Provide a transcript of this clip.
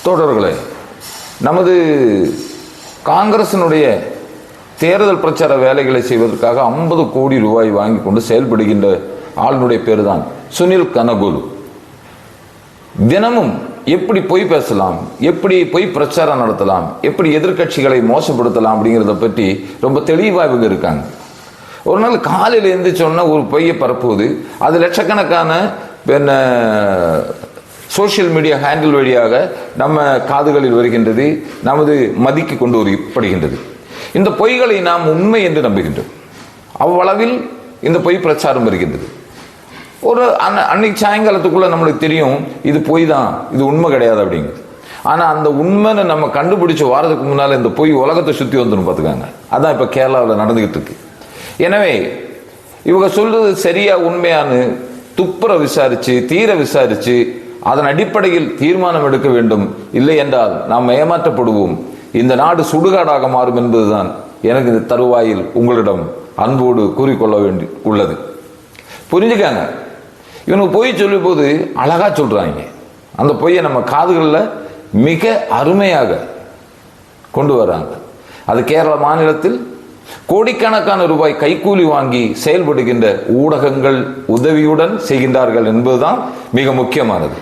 தோழர்களே, நமது காங்கிரசினுடைய தேர்தல் பிரச்சார வேலைகளை செய்வதற்காக 50 கோடி ரூபாய் வாங்கி கொண்டு செயல்படுகின்ற ஆளுடைய பேர் தான் சுனில் கனகோலு. தினமும் எப்படி பொய் பேசலாம், எப்படி பொய் பிரச்சாரம் நடத்தலாம், எப்படி எதிர்கட்சிகளை மோசப்படுத்தலாம் அப்படிங்கிறத பற்றி ரொம்ப தெளிவாக இவங்க இருக்காங்க. ஒரு நாள் காலையில் எழுந்திரிச்சோன்னா ஒரு பொய்யை பரப்புவது, அது லட்சக்கணக்கான சோசியல் மீடியா ஹேண்டில் வழியாக நம்ம காதுகளில் வருகின்றது, நமது மதிக்கு கொண்டு வரப்படுகின்றது. இந்த பொய்களை நாம் உண்மை என்று நம்புகின்றோம். அவ்வளவில் இந்த பொய் பிரச்சாரம் வருகின்றது. ஒரு அன்னைக்கு சாயங்காலத்துக்குள்ள நம்மளுக்கு தெரியும் இது பொய் தான், இது உண்மை கிடையாது அப்படிங்கிறது. ஆனால் அந்த உண்மைன்னு நம்ம கண்டுபிடிச்சு வாரதுக்கு முன்னால் இந்த பொய் உலகத்தை சுற்றி வந்துடும் பார்த்துக்காங்க. அதான் இப்போ கேரளாவில் நடந்துகிட்டு இருக்கு. எனவே இவங்க சொல்றது சரியா உண்மையானு துப்புர விசாரிச்சு தீர விசாரிச்சு அதன் அடிப்படையில் தீர்மானம் எடுக்க வேண்டும். இல்லை என்றால் நாம் ஏமாற்றப்படுவோம், இந்த நாடு சுடுகாடாக மாறும் என்பதுதான் எனக்கு இந்த தருவாயில் உங்களிடம் அன்போடு கூறிக்கொள்ள வேண்டி உள்ளது. புரிஞ்சுக்காங்க. இவனுக்கு பொய் சொல்லும் போது அழகா சொல்றாங்க. அந்த பொய்யை நம்ம காதுகளில் மிக அருமையாக கொண்டு வர்றாங்க. அது கேரள மாநிலத்தில் கோடிக்கணக்கான ரூபாய் கைக்கூலி வாங்கி செயல்படுகின்ற ஊடகங்கள் உதவியுடன் செய்கின்றார்கள் என்பதுதான் மிக முக்கியமானது.